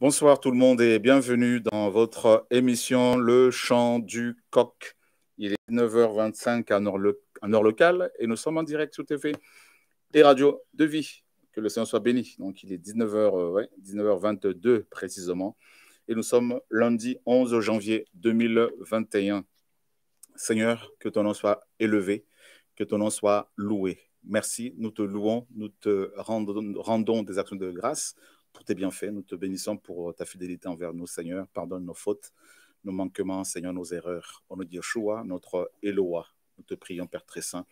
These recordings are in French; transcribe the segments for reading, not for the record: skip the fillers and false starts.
Bonsoir tout le monde et bienvenue dans votre émission Le Chant du Coq. Il est 9h25 en heure locale et nous sommes en direct sur TV et Radio de Vie. Que le Seigneur soit béni. Donc il est 19h22 précisément et nous sommes lundi 11 janvier 2021. Seigneur, que ton nom soit élevé, que ton nom soit loué. Merci, nous te louons, nous te rendons des actions de grâce pour tes bienfaits. Nous te bénissons pour ta fidélité envers nous, Seigneur. Pardonne nos fautes, nos manquements, Seigneur, nos erreurs. Au nom de Yeshua, notre Eloah. Nous te prions, Père très saint.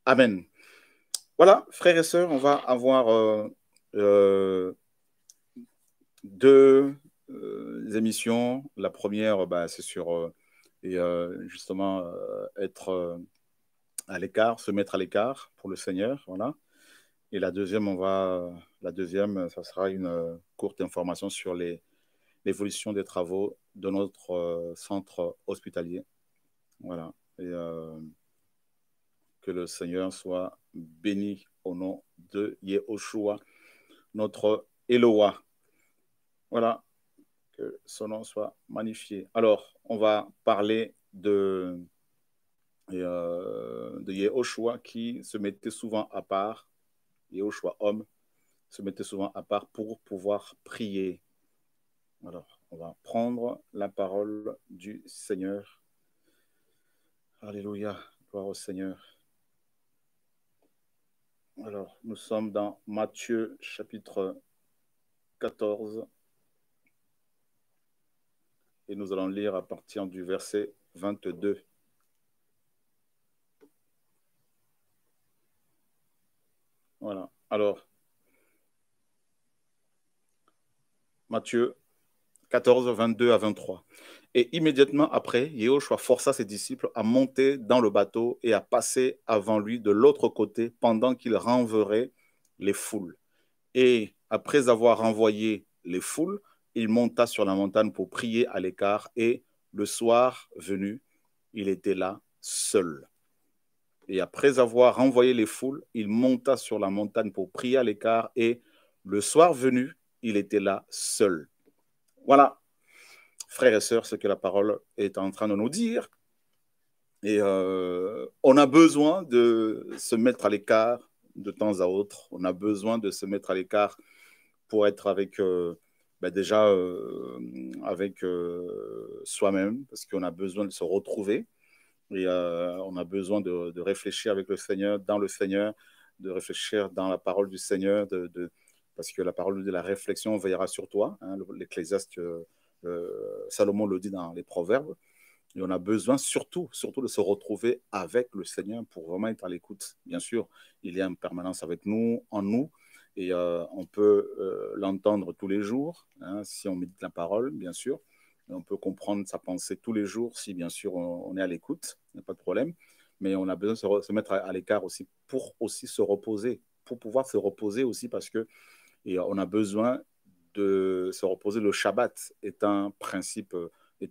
Amen. Voilà, frères et sœurs, on va avoir deux émissions. La première, c'est sur justement être à l'écart, se mettre à l'écart pour le Seigneur, voilà. Et la deuxième, ça sera une courte information sur l'évolution des travaux de notre centre hospitalier. Voilà. Et que le Seigneur soit béni au nom de Yehoshua, notre Eloah. Voilà. Que son nom soit magnifié. Alors, on va parler de Yehoshua qui se mettait souvent à part. Yehoshua, homme, se mettait souvent à part pour pouvoir prier. Alors, on va prendre la parole du Seigneur. Alléluia, gloire au Seigneur. Alors, nous sommes dans Matthieu chapitre 14 et nous allons lire à partir du verset 22. Voilà, alors, Matthieu 14, 22 à 23. Et immédiatement après, Yehoshua força ses disciples à monter dans le bateau et à passer avant lui de l'autre côté pendant qu'il renverrait les foules. Et après avoir renvoyé les foules, il monta sur la montagne pour prier à l'écart et le soir venu, il était là seul. Et après avoir renvoyé les foules, il monta sur la montagne pour prier à l'écart et le soir venu, il était là seul. Voilà, frères et sœurs, ce que la parole est en train de nous dire. Et on a besoin de se mettre à l'écart de temps à autre. On a besoin de se mettre à l'écart pour être avec, avec soi-même, parce qu'on a besoin de se retrouver. Et on a besoin de réfléchir avec le Seigneur, dans le Seigneur, de réfléchir dans la parole du Seigneur, parce que la parole de la réflexion veillera sur toi. Hein, l'Ecclésiaste, Salomon le dit dans les Proverbes. Et on a besoin surtout de se retrouver avec le Seigneur pour vraiment être à l'écoute. Bien sûr, il est en permanence avec nous, en nous, et on peut l'entendre tous les jours, hein, si on médite la parole, bien sûr. On peut comprendre sa pensée tous les jours si, bien sûr, on est à l'écoute, il n'y a pas de problème. Mais on a besoin de se mettre à l'écart aussi pour aussi se reposer, pour pouvoir se reposer aussi parce que on a besoin de se reposer. Le Shabbat est un principe,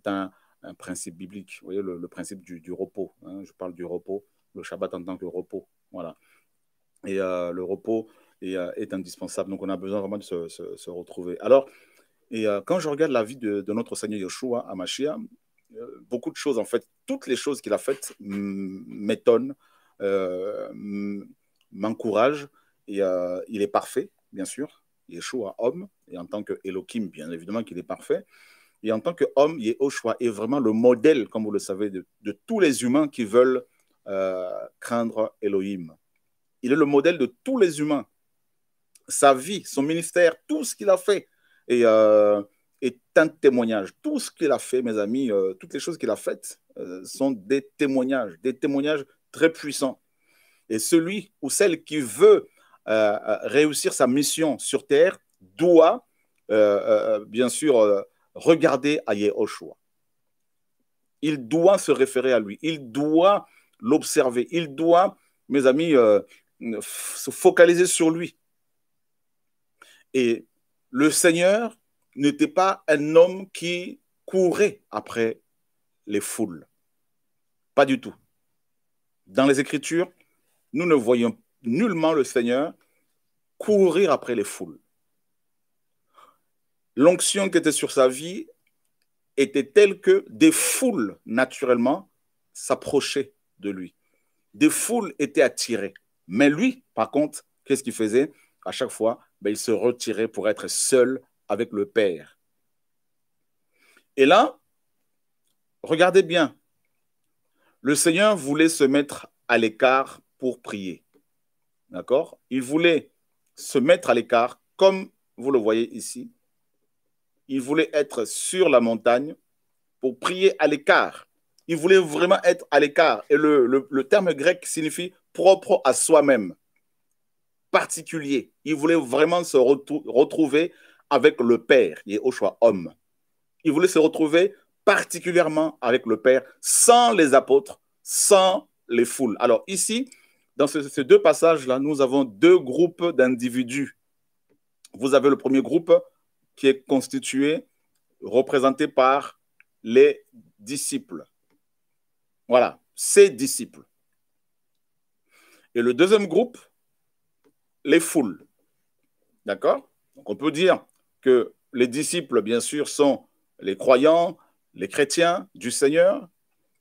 un principe biblique. Vous voyez, le principe du repos. Hein, je parle du repos, le Shabbat en tant que repos. Voilà. Et le repos est indispensable. Donc, on a besoin vraiment de se retrouver. Alors, quand je regarde la vie de notre Seigneur Yeshua à Mashiach, beaucoup de choses, en fait, toutes les choses qu'il a faites m'étonnent, m'encouragent. Et il est parfait, bien sûr. Yeshua, homme, et en tant que Elohim, bien évidemment qu'il est parfait. Et en tant qu'homme, Yehoshua est vraiment le modèle, comme vous le savez, de tous les humains qui veulent craindre Elohim. Il est le modèle de tous les humains. Sa vie, son ministère, tout ce qu'il a fait est un témoignage. Tout ce qu'il a fait, mes amis, toutes les choses qu'il a faites sont des témoignages très puissants. Et celui ou celle qui veut réussir sa mission sur terre doit, bien sûr, regarder à Yehoshua. Il doit se référer à lui. Il doit l'observer. Il doit, mes amis, se focaliser sur lui. Et le Seigneur n'était pas un homme qui courait après les foules. Pas du tout. Dans les Écritures, nous ne voyons nullement le Seigneur courir après les foules. l'onction qui était sur sa vie était telle que des foules, naturellement, s'approchaient de lui. Des foules étaient attirées. Mais lui, par contre, qu'est-ce qu'il faisait? À chaque fois, il se retirait pour être seul avec le Père. Et là, regardez bien, le Seigneur voulait se mettre à l'écart pour prier. D'accord? Il voulait se mettre à l'écart, comme vous le voyez ici. Il voulait être sur la montagne pour prier à l'écart. Il voulait vraiment être à l'écart. Et le terme grec signifie propre à soi-même, particulier. Il voulait vraiment se retrouver avec le Père, Yehoshua, homme. Il voulait se retrouver particulièrement avec le Père, sans les apôtres, sans les foules. Alors ici, dans ces deux passages-là, nous avons deux groupes d'individus. Vous avez le premier groupe qui est constitué, représenté par les disciples. Voilà, ces disciples. Et le deuxième groupe, les foules. D'accord? Donc on peut dire que les disciples, bien sûr, sont les croyants, les chrétiens du Seigneur,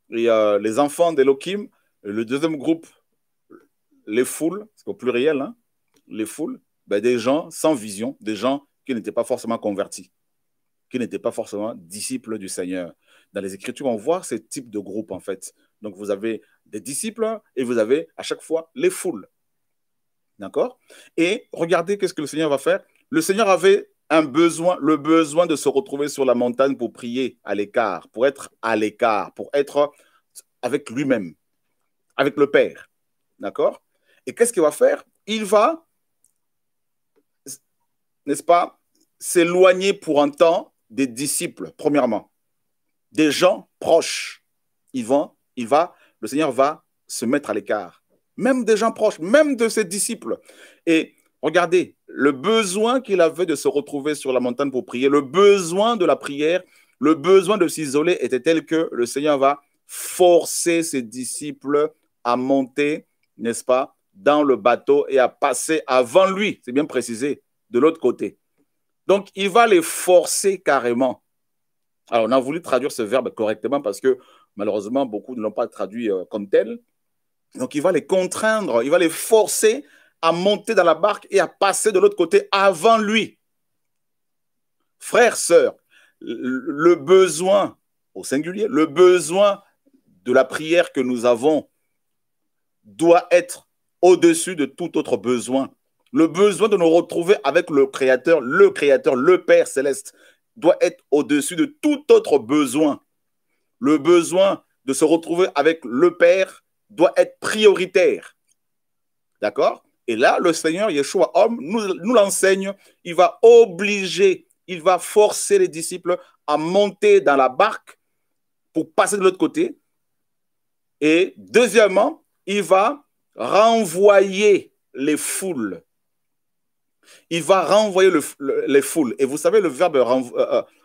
et les enfants d'Élohim. Le deuxième groupe, les foules, c'est au pluriel, hein, les foules, des gens sans vision, des gens qui n'étaient pas forcément convertis, qui n'étaient pas forcément disciples du Seigneur. Dans les Écritures, on voit ce type de groupe, en fait. Donc, vous avez des disciples et vous avez à chaque fois les foules. D'accord? Et regardez qu'est-ce que le Seigneur va faire. Le Seigneur avait le besoin de se retrouver sur la montagne pour prier à l'écart, pour être à l'écart, pour être avec lui-même, avec le Père. D'accord? Et qu'est-ce qu'il va faire? Il va, n'est-ce pas, s'éloigner pour un temps des disciples, premièrement, des gens proches. Le Seigneur va se mettre à l'écart, même des gens proches, même de ses disciples. Et regardez, le besoin qu'il avait de se retrouver sur la montagne pour prier, le besoin de la prière, le besoin de s'isoler était tel que le Seigneur va forcer ses disciples à monter, n'est-ce pas, dans le bateau et à passer avant lui, c'est bien précisé, de l'autre côté. Donc, il va les forcer carrément. Alors, on a voulu traduire ce verbe correctement parce que malheureusement, beaucoup ne l'ont pas traduit comme tel. Donc, il va les contraindre, il va les forcer à monter dans la barque et à passer de l'autre côté avant lui. Frères, sœurs, le besoin, au singulier, le besoin de la prière que nous avons doit être au-dessus de tout autre besoin. Le besoin de nous retrouver avec le Créateur, le Père céleste, doit être au-dessus de tout autre besoin. Le besoin de se retrouver avec le Père doit être prioritaire. D'accord? Et là, le Seigneur, Yeshua, homme, nous l'enseigne. Il va obliger, il va forcer les disciples à monter dans la barque pour passer de l'autre côté. Et deuxièmement, il va renvoyer les foules. Il va renvoyer les foules. Et vous savez, le verbe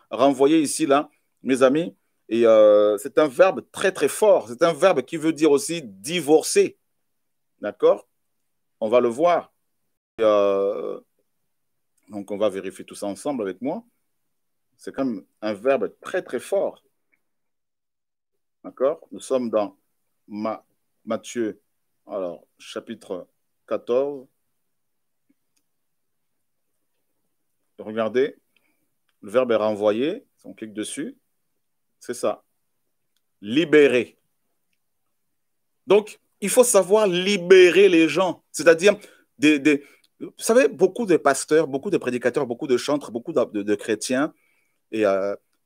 renvoyer ici, là, mes amis, c'est un verbe très, très fort. C'est un verbe qui veut dire aussi divorcer. D'accord? On va le voir. Donc, on va vérifier tout ça ensemble avec moi. C'est quand même un verbe très, très fort. D'accord? Nous sommes dans Matthieu, alors, chapitre 14. Regardez, le verbe est renvoyé. On clique dessus. C'est ça. Libérer. Donc, il faut savoir libérer les gens. C'est-à-dire, vous savez, beaucoup de pasteurs, beaucoup de prédicateurs, beaucoup de chantres, beaucoup de chrétiens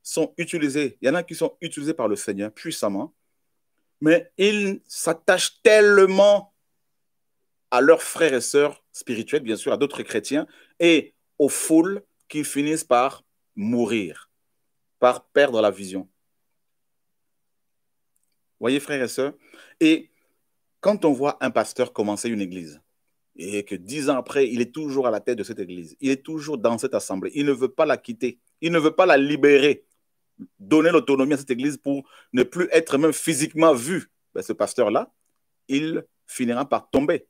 sont utilisés. Il y en a qui sont utilisés par le Seigneur puissamment, mais ils s'attachent tellement à leurs frères et sœurs spirituels, bien sûr, à d'autres chrétiens, et aux foules qu'ils finissent par mourir, par perdre la vision. Voyez, frères et sœurs? Et quand on voit un pasteur commencer une église, et que 10 ans après, il est toujours à la tête de cette église, il est toujours dans cette assemblée, il ne veut pas la quitter, il ne veut pas la libérer, donner l'autonomie à cette église pour ne plus être même physiquement vu, ce pasteur-là, il finira par tomber,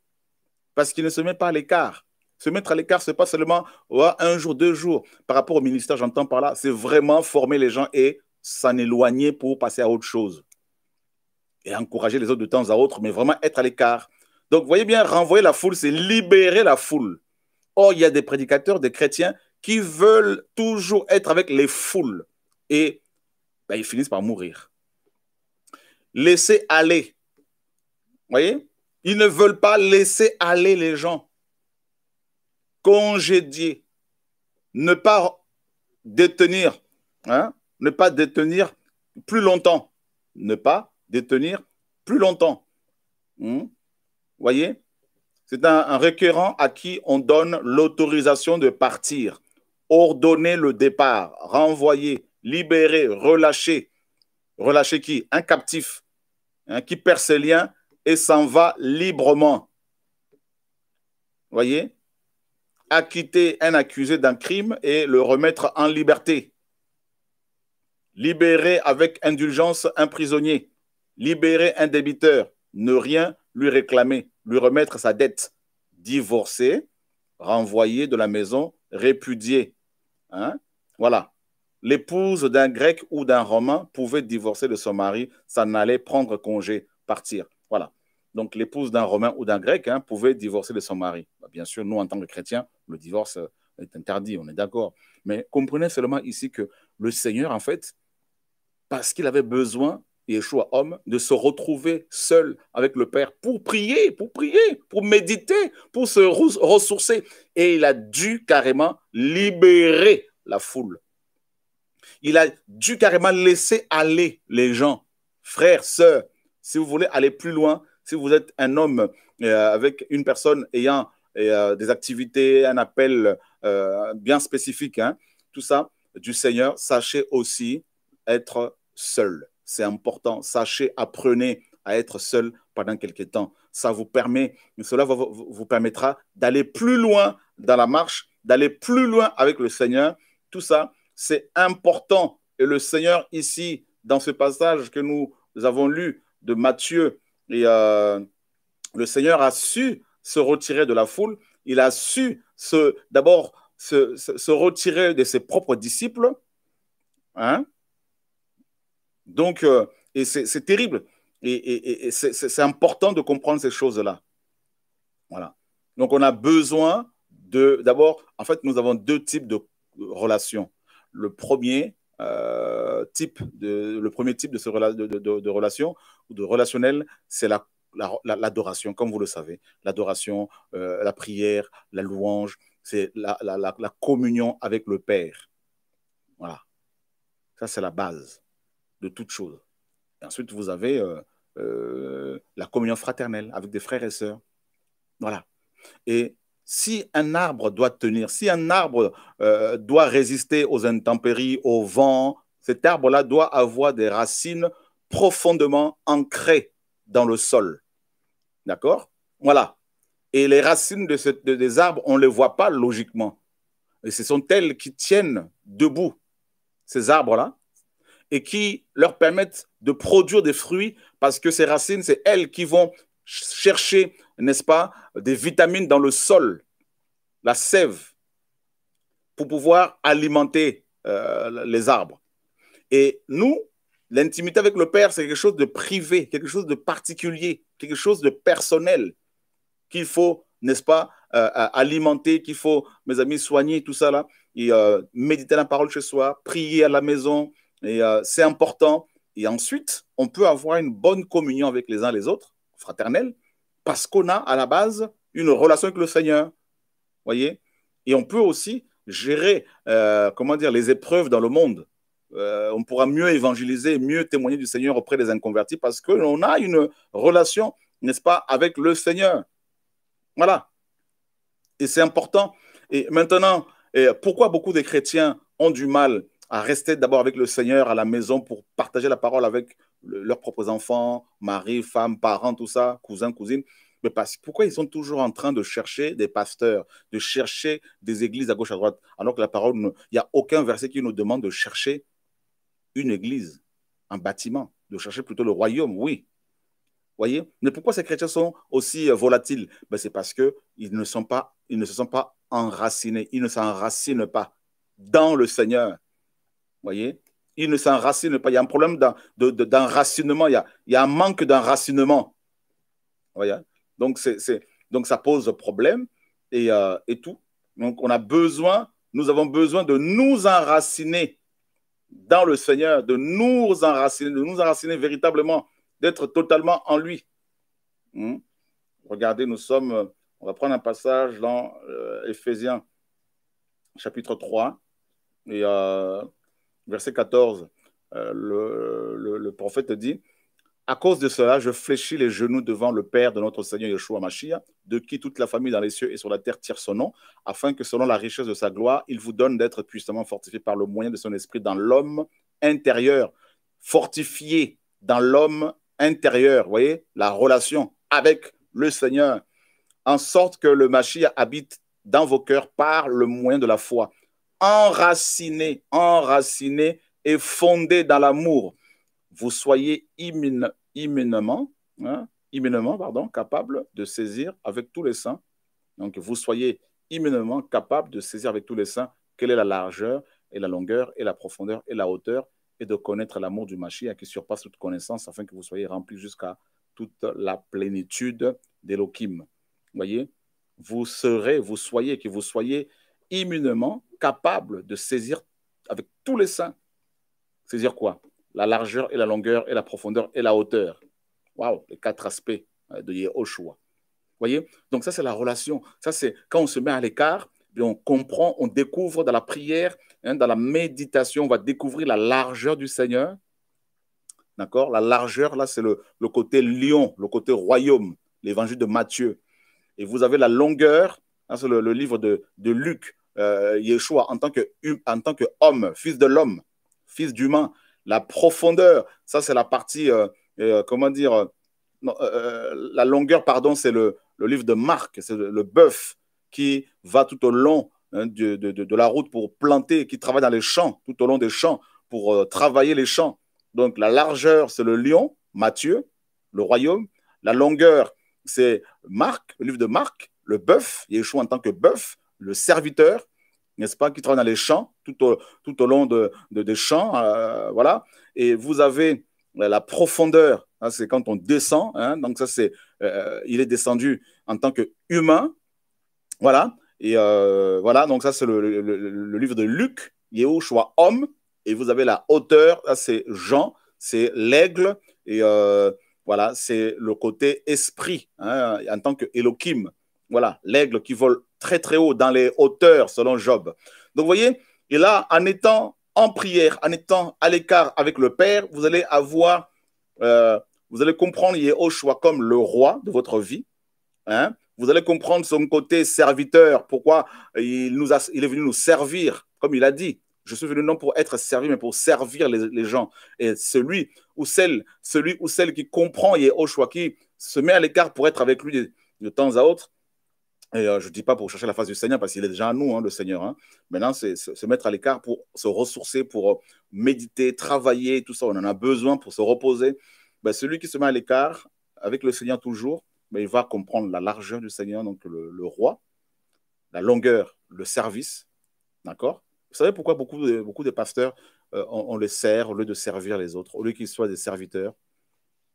parce qu'il ne se met pas à l'écart. Se mettre à l'écart, ce n'est pas seulement ouais, un jour, 2 jours. Par rapport au ministère, j'entends par là, c'est vraiment former les gens et s'en éloigner pour passer à autre chose. Et encourager les autres de temps à autre, mais vraiment être à l'écart. Donc, voyez bien, renvoyer la foule, c'est libérer la foule. Or, il y a des prédicateurs, des chrétiens qui veulent toujours être avec les foules. Et ben, ils finissent par mourir. Laisser aller. Vous voyez? Ils ne veulent pas laisser aller les gens. Congédier. Ne pas détenir. Hein? Ne pas détenir plus longtemps. Ne pas détenir plus longtemps. Vous voyez? C'est un requérant à qui on donne l'autorisation de partir, ordonner le départ, renvoyer, libérer, relâcher. Relâcher qui? Un captif hein, qui perd ses liens et s'en va librement. Vous voyez? Acquitter un accusé d'un crime et le remettre en liberté. Libérer avec indulgence un prisonnier. Libérer un débiteur. Ne rien lui réclamer, lui remettre sa dette. Divorcer, renvoyer de la maison, répudier. Hein? Voilà. L'épouse d'un Grec ou d'un Romain pouvait divorcer de son mari, s'en aller prendre congé, partir. Voilà. Donc, l'épouse d'un Romain ou d'un Grec hein, pouvait divorcer de son mari. Bien sûr, nous, en tant que chrétiens, le divorce est interdit, on est d'accord. Mais comprenez seulement ici que le Seigneur, en fait, parce qu'il avait besoin, Yeshua homme, de se retrouver seul avec le Père pour prier, pour méditer, pour se ressourcer. Et il a dû carrément libérer la foule. Il a dû carrément laisser aller les gens. Frères, sœurs, si vous voulez aller plus loin, si vous êtes un homme avec une personne ayant des activités, un appel bien spécifique, hein, tout ça, du Seigneur, sachez aussi être seul. C'est important. Sachez, apprenez à être seul pendant quelques temps. Ça vous permet, cela vous permettra d'aller plus loin dans la marche, d'aller plus loin avec le Seigneur. Tout ça, c'est important. Et le Seigneur, ici, dans ce passage que nous avons lu de Matthieu, et, le Seigneur a su se retirer de la foule. Il a su d'abord se retirer de ses propres disciples. Hein? Donc, et c'est terrible. Et c'est important de comprendre ces choses-là. Voilà. Donc, on a besoin d'abord, en fait, nous avons deux types de relations. Le premier type de relation ou de relationnel, c'est l'adoration, comme vous le savez. L'adoration, la prière, la louange, c'est la communion avec le Père. Voilà. Ça, c'est la base de toute chose. Et ensuite, vous avez la communion fraternelle avec des frères et sœurs. Voilà. Et si un arbre doit tenir, si un arbre doit résister aux intempéries, au vent, cet arbre-là doit avoir des racines profondément ancrées dans le sol. D'accord? Voilà. Et les racines des arbres, on ne les voit pas logiquement. Et ce sont elles qui tiennent debout ces arbres-là et qui leur permettent de produire des fruits parce que ces racines, c'est elles qui vont chercher, n'est-ce pas, des vitamines dans le sol, la sève, pour pouvoir alimenter les arbres. Et nous, l'intimité avec le Père, c'est quelque chose de privé, quelque chose de particulier, quelque chose de personnel qu'il faut, n'est-ce pas, alimenter, qu'il faut, mes amis, soigner, tout ça là, et méditer la parole chez soi, prier à la maison, et c'est important. Et ensuite, on peut avoir une bonne communion avec les uns les autres, fraternelle, parce qu'on a à la base une relation avec le Seigneur, voyez. Et on peut aussi gérer, comment dire, les épreuves dans le monde. On pourra mieux évangéliser, mieux témoigner du Seigneur auprès des inconvertis parce qu'on a une relation, n'est-ce pas, avec le Seigneur. Voilà. Et c'est important. Et maintenant, pourquoi beaucoup de chrétiens ont du mal à rester d'abord avec le Seigneur à la maison pour partager la parole avec leurs propres enfants, mari, femme, parents, tout ça, cousins, cousines? Mais pourquoi ils sont toujours en train de chercher des pasteurs, de chercher des églises à gauche, à droite, alors que la parole, il n'y a aucun verset qui nous demande de chercher une église, un bâtiment, de chercher plutôt le royaume, oui. Voyez? Mais pourquoi ces chrétiens sont aussi volatiles? Ben, c'est parce qu'ils ne sont pas, ils ne se sont pas enracinés. Ils ne s'enracinent pas dans le Seigneur. Voyez? Ils ne s'enracinent pas. Il y a un problème d'enracinement. Il y a un manque d'enracinement. Voyez? Donc, donc, ça pose problème et tout. Donc, nous avons besoin de nous enraciner dans le Seigneur, de nous enraciner véritablement, d'être totalement en lui. Regardez, on va prendre un passage dans Éphésiens chapitre 3 et verset 14. Le prophète dit: à cause de cela, je fléchis les genoux devant le Père de notre Seigneur Yeshua Mashiach, de qui toute la famille dans les cieux et sur la terre tire son nom, afin que selon la richesse de sa gloire, il vous donne d'être puissamment fortifié par le moyen de son esprit dans l'homme intérieur, fortifié dans l'homme intérieur. Vous voyez, la relation avec le Seigneur, en sorte que le Mashiach habite dans vos cœurs par le moyen de la foi, enraciné et fondé dans l'amour. Vous soyez imminemment capable de saisir avec tous les saints. Donc, vous soyez imminemment capable de saisir avec tous les saints quelle est la largeur et la longueur et la profondeur et la hauteur, et de connaître l'amour du Mashiach qui surpasse toute connaissance, afin que vous soyez remplis jusqu'à toute la plénitude d'Elohim. Voyez, vous soyez imminemment capable de saisir avec tous les saints. Saisir quoi? La largeur et la longueur et la profondeur et la hauteur. Waouh, les 4 aspects de Yehoshua. Voyez? Donc ça, c'est la relation. Ça, c'est quand on se met à l'écart, on comprend, on découvre dans la prière, dans la méditation, on va découvrir la largeur du Seigneur. D'accord? La largeur, là, c'est le côté lion, le côté royaume, l'évangile de Matthieu. Et vous avez la longueur, c'est le livre de Luc, Yeshua, en tant qu'homme, fils de l'homme, fils d'humain. La profondeur, ça, c'est la partie, la longueur, pardon, c'est le livre de Marc, c'est le bœuf qui va tout au long de la route pour planter, qui travaille dans les champs, tout au long des champs, pour travailler les champs. Donc, la largeur, c'est le lion, Matthieu, le royaume. La longueur, c'est Marc, le livre de Marc, le bœuf, Yeshua en tant que bœuf, le serviteur, n'est-ce pas, qui travaille dans les champs, tout au long des champs, voilà. Et vous avez la profondeur, hein, c'est quand on descend, hein, donc ça c'est, il est descendu en tant qu'humain, voilà. Et voilà, donc ça c'est le livre de Luc, Yehoshua homme, et vous avez la hauteur, là c'est Jean, c'est l'aigle, et voilà, c'est le côté esprit, hein, en tant que Elohim. Voilà, l'aigle qui vole très très haut dans les hauteurs, selon Job. Donc vous voyez, et là, en étant en prière, en étant à l'écart avec le Père, vous allez avoir, vous allez comprendre Yehoshua comme le roi de votre vie. Hein? Vous allez comprendre son côté serviteur, pourquoi il est venu nous servir, comme il a dit. Je suis venu non pour être servi, mais pour servir les gens. Et celui ou celle qui comprend Yehoshua, qui se met à l'écart pour être avec lui de temps à autre. Et je ne dis pas pour chercher la face du Seigneur, parce qu'il est déjà à nous, hein, le Seigneur. Hein. Maintenant, c'est se mettre à l'écart pour se ressourcer, pour méditer, travailler, tout ça. On en a besoin pour se reposer. Ben, celui qui se met à l'écart, avec le Seigneur toujours, ben, il va comprendre la largeur du Seigneur, donc le roi, la longueur, le service. D'accord? Vous savez pourquoi beaucoup de pasteurs, on les sert au lieu de servir les autres, au lieu qu'ils soient des serviteurs?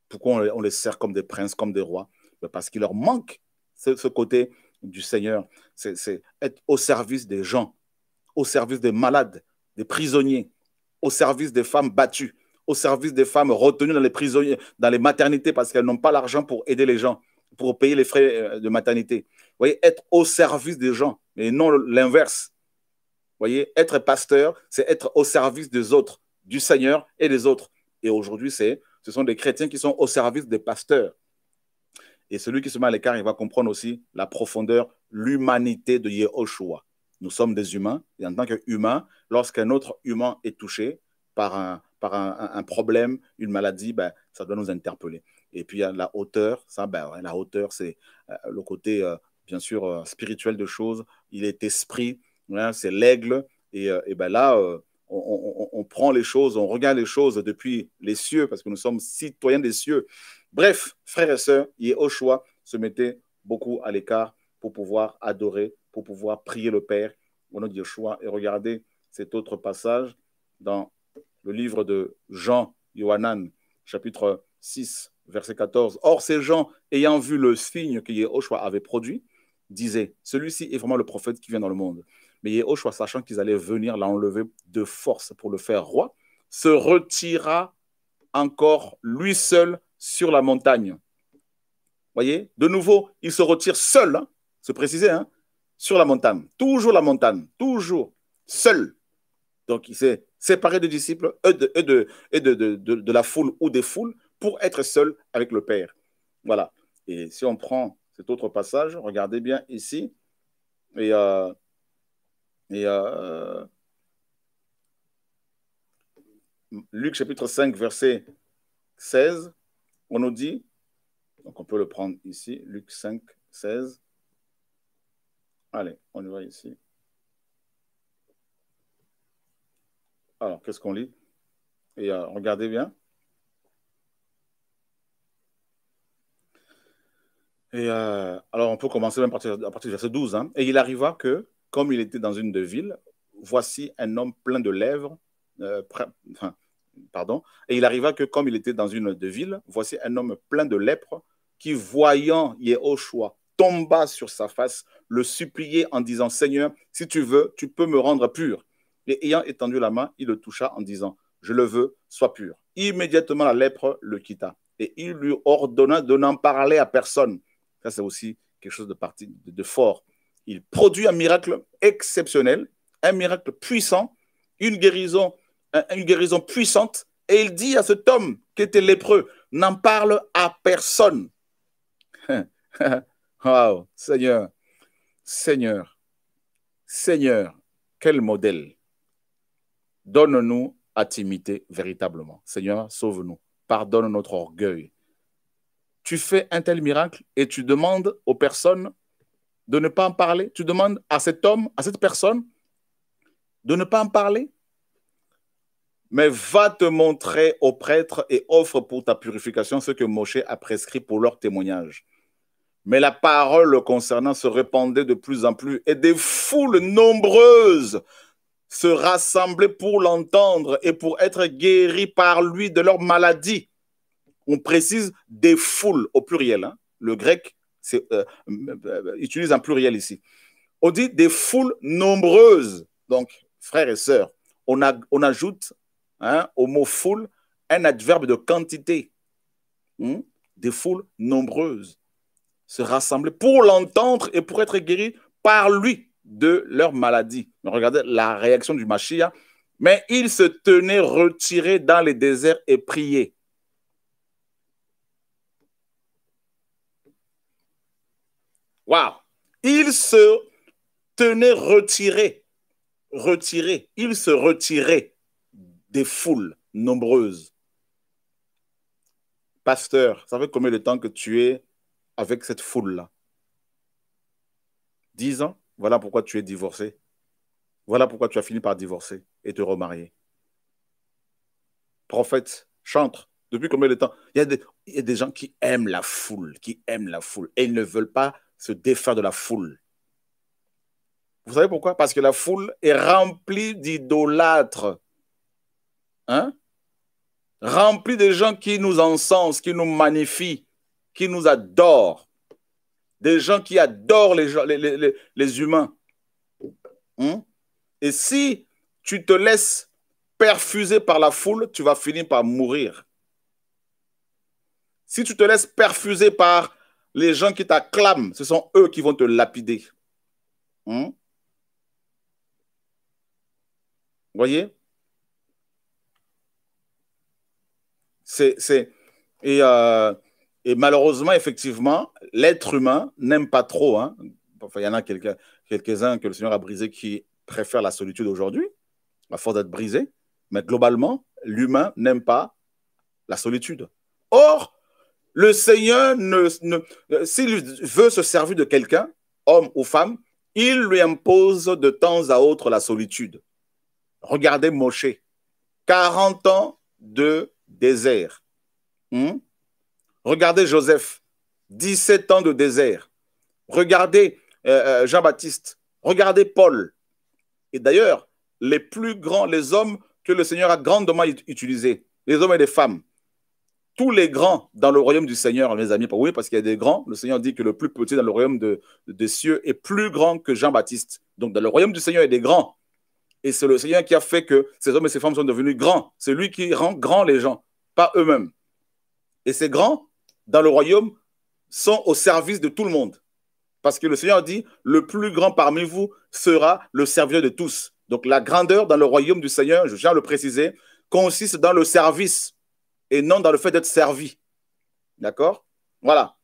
Pourquoi on les sert comme des princes, comme des rois? Ben, parce qu'il leur manque ce côté du Seigneur. C'est être au service des gens, au service des malades, des prisonniers, au service des femmes battues, au service des femmes retenues dans les maternités parce qu'elles n'ont pas l'argent pour aider les gens, pour payer les frais de maternité. Vous voyez, être au service des gens et non l'inverse. Vous voyez, être pasteur, c'est être au service des autres, du Seigneur et des autres. Et aujourd'hui, ce sont des chrétiens qui sont au service des pasteurs. Et celui qui se met à l'écart, il va comprendre aussi la profondeur, l'humanité de Yehoshua. Nous sommes des humains, et en tant qu'humains, lorsqu'un autre humain est touché par un problème, une maladie, ben, ça doit nous interpeller. Et puis, il y a la hauteur. Ça, ben, la hauteur, c'est le côté, bien sûr, spirituel de choses. Il est esprit, hein, c'est l'aigle. Et ben là, on prend les choses, on regarde les choses depuis les cieux, parce que nous sommes citoyens des cieux. Bref, frères et sœurs, Yehoshua se mettait beaucoup à l'écart pour pouvoir adorer, pour pouvoir prier le Père au nom de Yeshua. Et regardez cet autre passage dans le livre de Jean, Yohanan, chapitre 6, verset 14. Or, ces gens, ayant vu le signe que Yehoshua avait produit, disaient, celui-ci est vraiment le prophète qui vient dans le monde. Mais Yehoshua, sachant qu'ils allaient venir l'enlever de force pour le faire roi, se retira encore lui seul sur la montagne. Voyez, de nouveau, il se retire seul, hein, se préciser, hein, sur la montagne. Toujours la montagne, toujours seul. Donc, il s'est séparé des disciples et de la foule ou des foules pour être seul avec le Père. Voilà. Et si on prend cet autre passage, regardez bien ici. Luc chapitre 5, verset 16, on nous dit, donc on peut le prendre ici, Luc 5, 16. Allez, on y va ici. Alors, qu'est-ce qu'on lit? Et regardez bien. Et alors, on peut commencer même à partir du verset 12. Hein. Et il arriva que, comme il était dans une de villes, voici un homme plein de lèvres. Et il arriva que, comme il était dans une de villes, voici un homme plein de lèpre qui, voyant Yehoshua, tomba sur sa face, le suppliait en disant, Seigneur, si tu veux, tu peux me rendre pur. Et ayant étendu la main, il le toucha en disant, je le veux, sois pur. Immédiatement, la lèpre le quitta. Et il lui ordonna de n'en parler à personne. Ça, c'est aussi quelque chose de fort. Il produit un miracle exceptionnel, un miracle puissant, une guérison puissante. Et il dit à cet homme qui était lépreux, n'en parle à personne. Wow, Seigneur, Seigneur, Seigneur, quel modèle. Donne-nous à t'imiter véritablement. Seigneur, sauve-nous. Pardonne notre orgueil. Tu fais un tel miracle et tu demandes aux personnes de ne pas en parler. Tu demandes à cet homme, à cette personne, de ne pas en parler. Mais va te montrer aux prêtres et offre pour ta purification ce que Moshe a prescrit pour leur témoignage. Mais la parole le concernant se répandait de plus en plus et des foules nombreuses se rassemblaient pour l'entendre et pour être guéris par lui de leur maladie. On précise des foules au pluriel. Hein. Le grec utilise un pluriel ici. On dit des foules nombreuses. Donc, frères et sœurs, on ajoute au mot foule un adverbe de quantité. Des foules nombreuses se rassembler pour l'entendre et pour être guéris par lui de leur maladie. Mais regardez la réaction du Mashiach. Mais il se tenait retiré dans les déserts et priait. Waouh! Il se tenait retiré. Il se retirait des foules nombreuses. Pasteur, ça fait combien de temps que tu es avec cette foule-là? 10 ans? Voilà pourquoi tu es divorcé. Voilà pourquoi tu as fini par divorcer et te remarier. Prophète, chantre, depuis combien de temps? Il y a des gens qui aiment la foule, et ils ne veulent pas se défaire de la foule. Vous savez pourquoi? Parce que la foule est remplie d'idolâtres. Hein? Remplie de gens qui nous encensent, qui nous magnifient, qui nous adorent. Des gens qui adorent les humains. Et si tu te laisses perfuser par la foule, tu vas finir par mourir. Si tu te laisses perfuser par les gens qui t'acclament, ce sont eux qui vont te lapider. Vous voyez? Et malheureusement, effectivement, l'être humain n'aime pas trop. Hein. Enfin, il y en a quelques-uns que le Seigneur a brisés qui préfèrent la solitude aujourd'hui, à force d'être brisé. Mais globalement, l'humain n'aime pas la solitude. Or, le Seigneur, s'il veut se servir de quelqu'un, homme ou femme, il lui impose de temps à autre la solitude. Regardez Moshe, 40 ans de désert. Regardez Joseph, 17 ans de désert. Regardez Jean-Baptiste. Regardez Paul. Et d'ailleurs, les plus grands, les hommes que le Seigneur a grandement utilisés, les hommes et les femmes, tous les grands dans le royaume du Seigneur, mes amis, oui, parce qu'il y a des grands, le Seigneur dit que le plus petit dans le royaume des cieux est plus grand que Jean-Baptiste. Donc, dans le royaume du Seigneur, il y a des grands. Et c'est le Seigneur qui a fait que ces hommes et ces femmes sont devenus grands. C'est lui qui rend grands les gens, pas eux-mêmes. Et ces grands, dans le royaume, sont au service de tout le monde. Parce que le Seigneur dit, le plus grand parmi vous sera le serviteur de tous. Donc la grandeur dans le royaume du Seigneur, je viens de le préciser, consiste dans le service et non dans le fait d'être servi. D'accord? Voilà.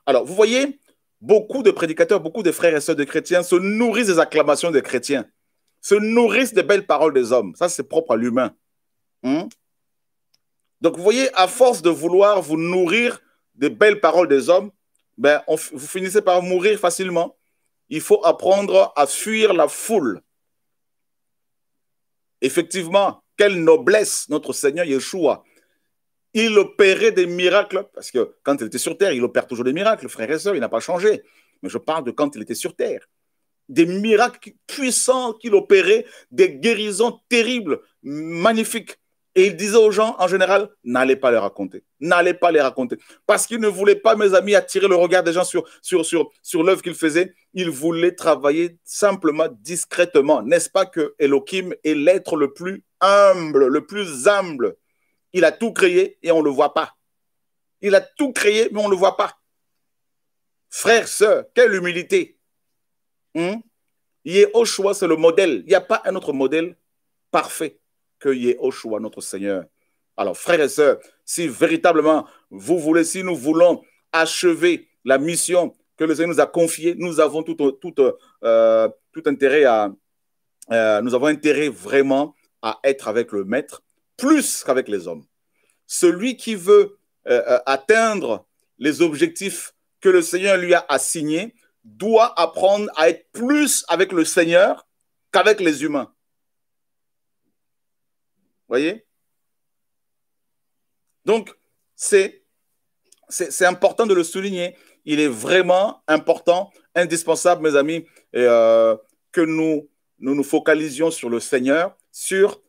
Alors, vous voyez, beaucoup de prédicateurs, beaucoup de frères et sœurs de chrétiens se nourrissent des acclamations des chrétiens, se nourrissent des belles paroles des hommes. Ça, c'est propre à l'humain. Donc, vous voyez, à force de vouloir vous nourrir des belles paroles des hommes, ben, vous finissez par mourir facilement. Il faut apprendre à fuir la foule. Effectivement, quelle noblesse notre Seigneur Yeshua. Il opérait des miracles, parce que quand il était sur terre, il opère toujours des miracles, frères et sœurs, il n'a pas changé. Mais je parle de quand il était sur terre. Des miracles puissants qu'il opérait, des guérisons terribles, magnifiques. Et il disait aux gens, en général, n'allez pas les raconter. N'allez pas les raconter. Parce qu'il ne voulait pas, mes amis, attirer le regard des gens sur l'œuvre qu'il faisait. Il voulait travailler simplement, discrètement. N'est-ce pas que Elohim est l'être le plus humble, le plus humble. Il a tout créé et on ne le voit pas. Il a tout créé, mais on ne le voit pas. Frères, sœurs, quelle humilité. Yehoshua, c'est le modèle. Il n'y a pas un autre modèle parfait que Yehoshua, notre Seigneur. Alors, frères et sœurs, si véritablement vous voulez, si nous voulons achever la mission que le Seigneur nous a confiée, nous avons tout intérêt nous avons intérêt vraiment à être avec le Maître plus qu'avec les hommes. Celui qui veut atteindre les objectifs que le Seigneur lui a assignés doit apprendre à être plus avec le Seigneur qu'avec les humains. Voyez? Donc, c'est important de le souligner. Il est vraiment important, indispensable, mes amis, que nous focalisions sur le Seigneur, sur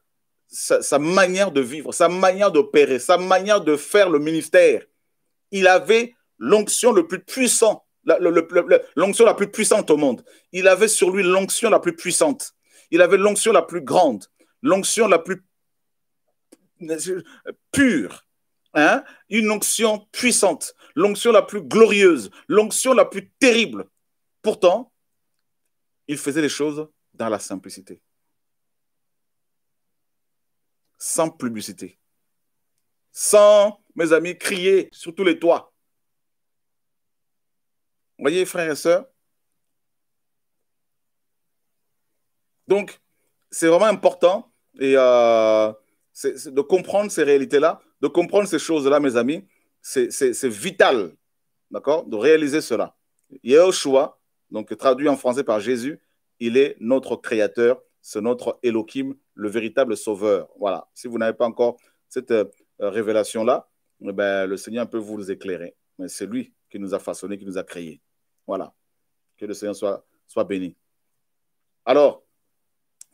sa manière de vivre, sa manière d'opérer, sa manière de faire le ministère. Il avait l'onction le plus puissant, l'onction la plus puissante au monde. Il avait sur lui l'onction la plus puissante. Il avait l'onction la plus grande, l'onction la plus pure, hein? Une onction puissante, l'onction la plus glorieuse, l'onction la plus terrible. Pourtant, il faisait les choses dans la simplicité. Sans publicité, sans, mes amis, crier sur tous les toits. Vous voyez, frères et sœurs? Donc, c'est vraiment important et de comprendre ces réalités-là, de comprendre ces choses-là, mes amis. C'est vital, d'accord, de réaliser cela. Yehoshua, donc traduit en français par Jésus, il est notre créateur, c'est notre Elohim, le véritable sauveur. Voilà. Si vous n'avez pas encore cette révélation-là, ben, le Seigneur peut vous éclairer. Mais c'est lui qui nous a façonnés, qui nous a créés. Voilà. Que le Seigneur soit béni. Alors,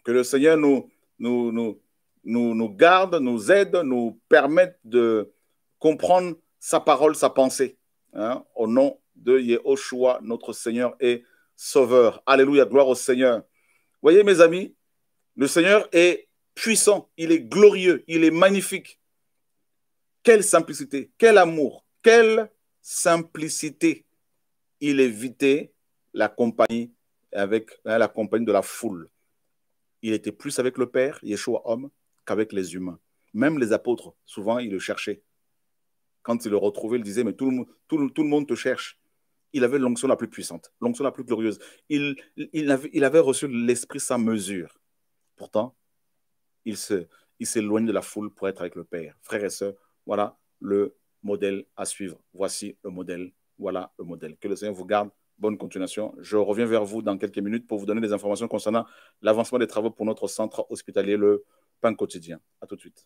que le Seigneur nous garde, nous aide, nous permette de comprendre sa parole, sa pensée. Hein, au nom de Yehoshua, notre Seigneur et Sauveur. Alléluia, gloire au Seigneur. Voyez, mes amis, le Seigneur est puissant, il est glorieux, il est magnifique. Quelle simplicité, quel amour, quelle simplicité. Il évitait la compagnie la compagnie de la foule. Il était plus avec le Père, Yeshua homme, qu'avec les humains. Même les apôtres, souvent, ils le cherchaient. Quand ils le retrouvaient, ils disaient, mais tout le monde te cherche. Il avait l'onction la plus puissante, l'onction la plus glorieuse. Il avait reçu l'Esprit sans mesure. Pourtant, il s'éloigne de la foule pour être avec le Père. Frères et sœurs, voilà le modèle à suivre. Voici le modèle. Voilà le modèle. Que le Seigneur vous garde. Bonne continuation. Je reviens vers vous dans quelques minutes pour vous donner des informations concernant l'avancement des travaux pour notre centre hospitalier, le Pain Quotidien. À tout de suite.